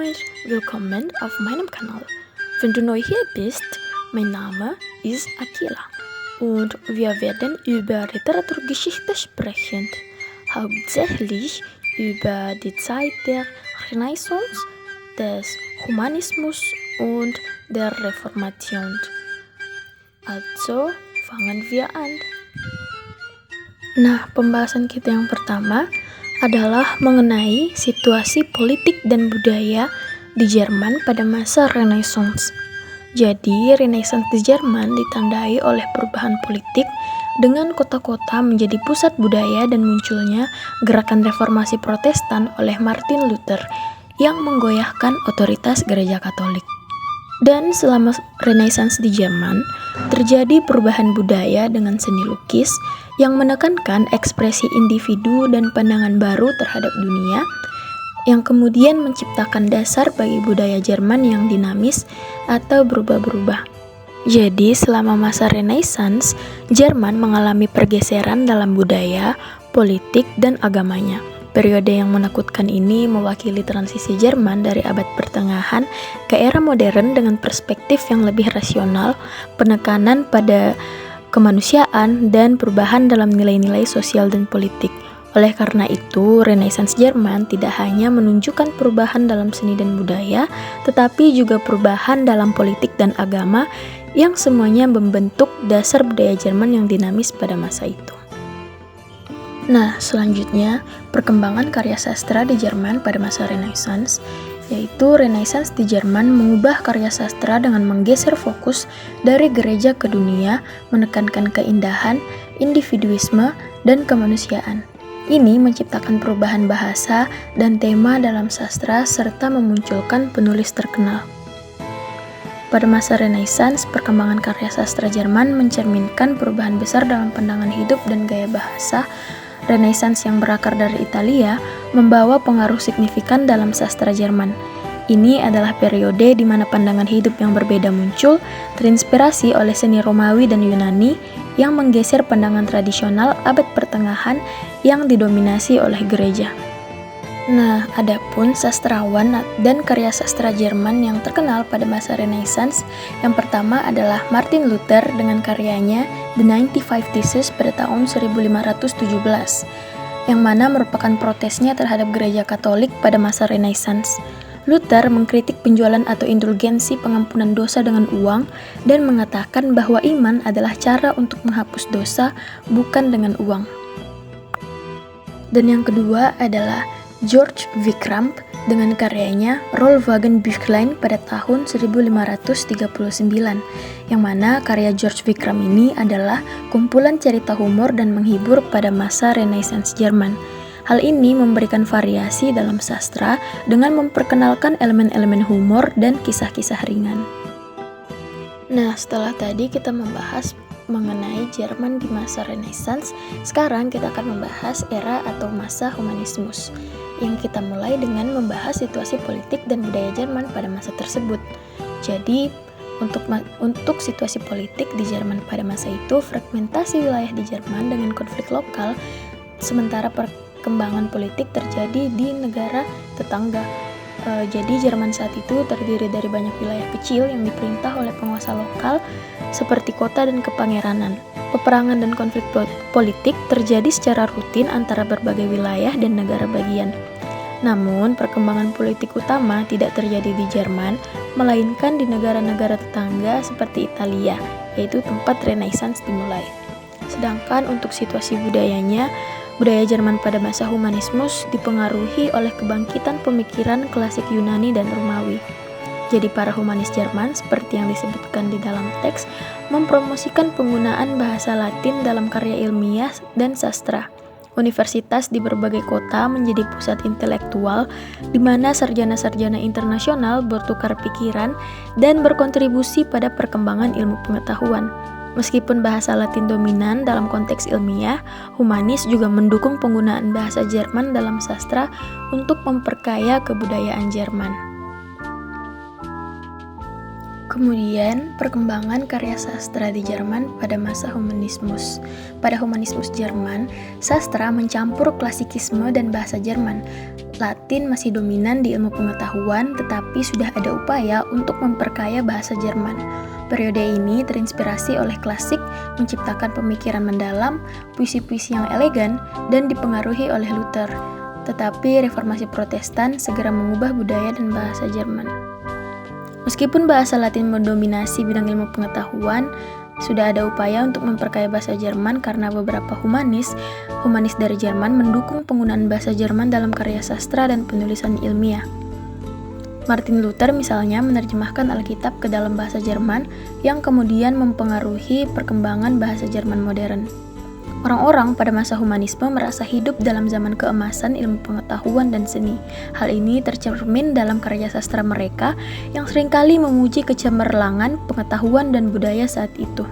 und willkommen auf meinem Kanal. Wenn du neu hier bist, mein Name ist Akila und wir werden über Literaturgeschichte sprechen, hauptsächlich über die Zeit der Renaissance, des Humanismus und der Reformation. Also, fangen wir an. Nah, pembahasan kita yang pertama adalah mengenai situasi politik dan budaya di Jerman pada masa Renaissance. Jadi, Renaissance di Jerman ditandai oleh perubahan politik dengan kota-kota menjadi pusat budaya dan munculnya gerakan reformasi Protestan oleh Martin Luther yang menggoyahkan otoritas gereja Katolik. Dan selama Renaissance di Jerman, terjadi perubahan budaya dengan seni lukis yang menekankan ekspresi individu dan pandangan baru terhadap dunia, yang kemudian menciptakan dasar bagi budaya Jerman yang dinamis atau berubah-berubah. Jadi, selama masa Renaissance, Jerman mengalami pergeseran dalam budaya, politik, dan agamanya. Periode yang menakutkan ini mewakili transisi Jerman dari abad pertengahan ke era modern dengan perspektif yang lebih rasional, penekanan pada kemanusiaan, dan perubahan dalam nilai-nilai sosial dan politik. Oleh karena itu, Renaissance Jerman tidak hanya menunjukkan perubahan dalam seni dan budaya, tetapi juga perubahan dalam politik dan agama yang semuanya membentuk dasar budaya Jerman yang dinamis pada masa itu. Nah, selanjutnya, perkembangan karya sastra di Jerman pada masa Renaissance, yaitu Renaissance di Jerman mengubah karya sastra dengan menggeser fokus dari gereja ke dunia, menekankan keindahan, individuisme, dan kemanusiaan. Ini menciptakan perubahan bahasa dan tema dalam sastra serta memunculkan penulis terkenal. Pada masa Renaissance, perkembangan karya sastra Jerman mencerminkan perubahan besar dalam pandangan hidup dan gaya bahasa. Renaissance yang berakar dari Italia membawa pengaruh signifikan dalam sastra Jerman. Ini adalah periode di mana pandangan hidup yang berbeda muncul, terinspirasi oleh seni Romawi dan Yunani yang menggeser pandangan tradisional abad pertengahan yang didominasi oleh gereja. Nah, adapun sastrawan dan karya sastra Jerman yang terkenal pada masa Renaissance, yang pertama adalah Martin Luther dengan karyanya The 95 Theses pada tahun 1517, yang mana merupakan protesnya terhadap gereja Katolik pada masa Renaissance. Luther mengkritik penjualan atau indulgensi pengampunan dosa dengan uang dan mengatakan bahwa iman adalah cara untuk menghapus dosa, bukan dengan uang. Dan yang kedua adalah George Vikramp dengan karyanya Rollwagenbüchlein pada tahun 1539, yang mana karya George Vikramp ini adalah kumpulan cerita humor dan menghibur pada masa Renaissance Jerman. Hal ini memberikan variasi dalam sastra dengan memperkenalkan elemen-elemen humor dan kisah-kisah ringan. Nah, setelah tadi kita membahas mengenai Jerman di masa Renaissance, sekarang kita akan membahas era atau masa humanismus, yang kita mulai dengan membahas situasi politik dan budaya Jerman pada masa tersebut. Jadi, untuk situasi politik di Jerman pada masa itu, fragmentasi wilayah di Jerman dengan konflik lokal, sementara perkembangan politik terjadi di negara tetangga. Jadi Jerman saat itu terdiri dari banyak wilayah kecil yang diperintah oleh penguasa lokal seperti kota dan kepangeranan. Peperangan dan konflik politik terjadi secara rutin antara berbagai wilayah dan negara bagian. Namun, perkembangan politik utama tidak terjadi di Jerman, melainkan di negara-negara tetangga seperti Italia, yaitu tempat Renaissance dimulai. Sedangkan untuk situasi budayanya, budaya Jerman pada masa humanismus dipengaruhi oleh kebangkitan pemikiran klasik Yunani dan Romawi. Jadi para humanis Jerman, seperti yang disebutkan di dalam teks, mempromosikan penggunaan bahasa Latin dalam karya ilmiah dan sastra. Universitas di berbagai kota menjadi pusat intelektual di mana sarjana-sarjana internasional bertukar pikiran dan berkontribusi pada perkembangan ilmu pengetahuan. Meskipun bahasa Latin dominan dalam konteks ilmiah, humanis juga mendukung penggunaan bahasa Jerman dalam sastra untuk memperkaya kebudayaan Jerman. Kemudian, perkembangan karya sastra di Jerman pada masa humanismus. Pada humanismus Jerman, sastra mencampur klasikisme dan bahasa Jerman. Latin masih dominan di ilmu pengetahuan, tetapi sudah ada upaya untuk memperkaya bahasa Jerman. Periode ini terinspirasi oleh klasik, menciptakan pemikiran mendalam, puisi-puisi yang elegan, dan dipengaruhi oleh Luther. Tetapi reformasi Protestan segera mengubah budaya dan bahasa Jerman. Meskipun bahasa Latin mendominasi bidang ilmu pengetahuan, sudah ada upaya untuk memperkaya bahasa Jerman karena beberapa humanis dari Jerman mendukung penggunaan bahasa Jerman dalam karya sastra dan penulisan ilmiah. Martin Luther misalnya menerjemahkan Alkitab ke dalam bahasa Jerman yang kemudian mempengaruhi perkembangan bahasa Jerman modern. Orang-orang pada masa humanisme merasa hidup dalam zaman keemasan ilmu pengetahuan dan seni. Hal ini tercermin dalam karya sastra mereka yang seringkali memuji kecemerlangan pengetahuan dan budaya saat itu.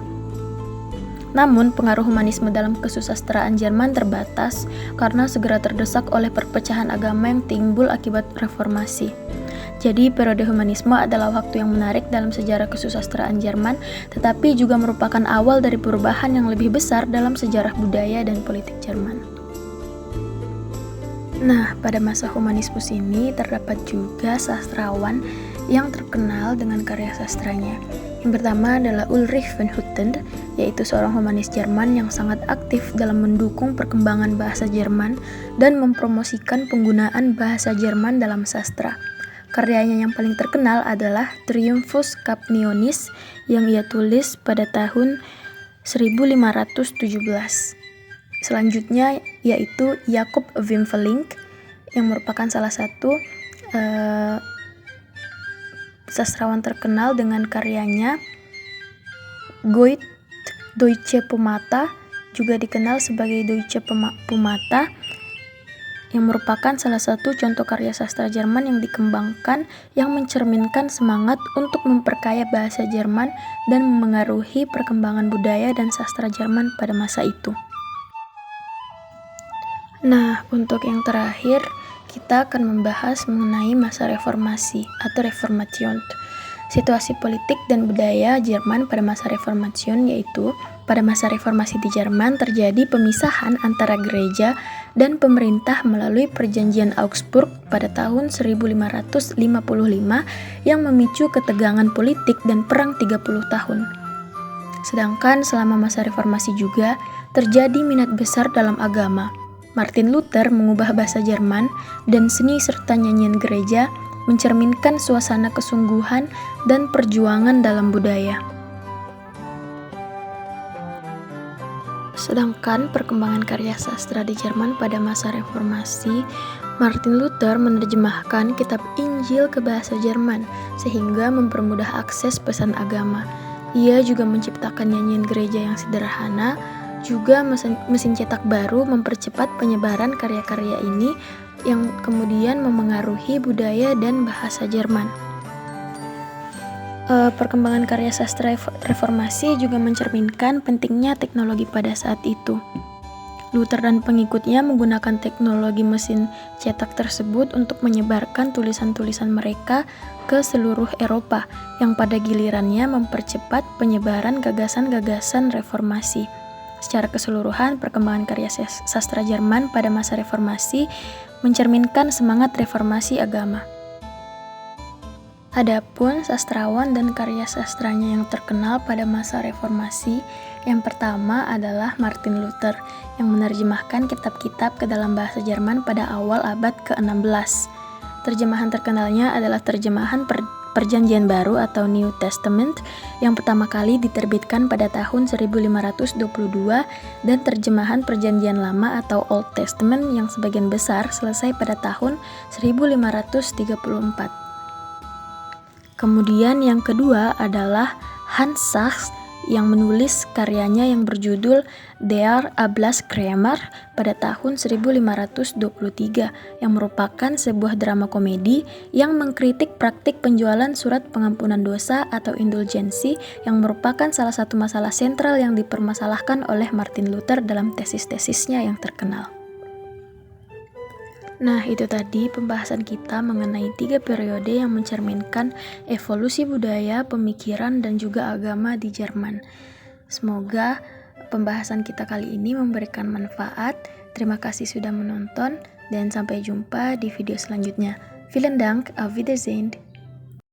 Namun, pengaruh humanisme dalam kesusastraan Jerman terbatas karena segera terdesak oleh perpecahan agama yang timbul akibat reformasi. Jadi, periode humanisme adalah waktu yang menarik dalam sejarah kesusastraan Jerman, tetapi juga merupakan awal dari perubahan yang lebih besar dalam sejarah budaya dan politik Jerman. Nah, pada masa humanismus ini terdapat juga sastrawan yang terkenal dengan karya sastranya. Yang pertama adalah Ulrich von Hutten, yaitu seorang humanis Jerman yang sangat aktif dalam mendukung perkembangan bahasa Jerman dan mempromosikan penggunaan bahasa Jerman dalam sastra. Karyanya yang paling terkenal adalah Triumphus Capnionis yang ia tulis pada tahun 1517. Selanjutnya yaitu Jacob Wimfelink yang merupakan salah satu sastrawan terkenal dengan karyanya Goethe Deutsche Pomata, juga dikenal sebagai Deutsche Pomata, yang merupakan salah satu contoh karya sastra Jerman yang dikembangkan yang mencerminkan semangat untuk memperkaya bahasa Jerman dan memengaruhi perkembangan budaya dan sastra Jerman pada masa itu. Nah, untuk yang terakhir, kita akan membahas mengenai masa reformasi atau Reformation. Situasi politik dan budaya Jerman pada masa Reformation, yaitu pada masa reformasi di Jerman terjadi pemisahan antara gereja dan pemerintah melalui perjanjian Augsburg pada tahun 1555 yang memicu ketegangan politik dan perang 30 tahun. Sedangkan selama masa reformasi juga terjadi minat besar dalam agama. Martin Luther mengubah bahasa Jerman dan seni serta nyanyian gereja mencerminkan suasana kesungguhan dan perjuangan dalam budaya. Sedangkan perkembangan karya sastra di Jerman pada masa reformasi, Martin Luther menerjemahkan kitab Injil ke bahasa Jerman sehingga mempermudah akses pesan agama. Ia juga menciptakan nyanyian gereja yang sederhana, juga mesin cetak baru mempercepat penyebaran karya-karya ini yang kemudian memengaruhi budaya dan bahasa Jerman. Perkembangan karya sastra reformasi juga mencerminkan pentingnya teknologi pada saat itu. Luther dan pengikutnya menggunakan teknologi mesin cetak tersebut untuk menyebarkan tulisan-tulisan mereka ke seluruh Eropa, yang pada gilirannya mempercepat penyebaran gagasan-gagasan reformasi. Secara keseluruhan, perkembangan karya sastra Jerman pada masa reformasi mencerminkan semangat reformasi agama. Adapun sastrawan dan karya sastranya yang terkenal pada masa reformasi, yang pertama adalah Martin Luther yang menerjemahkan kitab-kitab ke dalam bahasa Jerman pada awal abad ke-16. Terjemahan terkenalnya adalah terjemahan Perjanjian Baru atau New Testament yang pertama kali diterbitkan pada tahun 1522 dan terjemahan Perjanjian Lama atau Old Testament yang sebagian besar selesai pada tahun 1534. Kemudian yang kedua adalah Hans Sachs yang menulis karyanya yang berjudul Der Ablasskramer pada tahun 1523 yang merupakan sebuah drama komedi yang mengkritik praktik penjualan surat pengampunan dosa atau indulgensi yang merupakan salah satu masalah sentral yang dipermasalahkan oleh Martin Luther dalam tesis-tesisnya yang terkenal. Nah, itu tadi pembahasan kita mengenai 3 periode yang mencerminkan evolusi budaya, pemikiran, dan juga agama di Jerman. Semoga pembahasan kita kali ini memberikan manfaat. Terima kasih sudah menonton, dan sampai jumpa di video selanjutnya. Vielen Dank, auf Wiedersehen.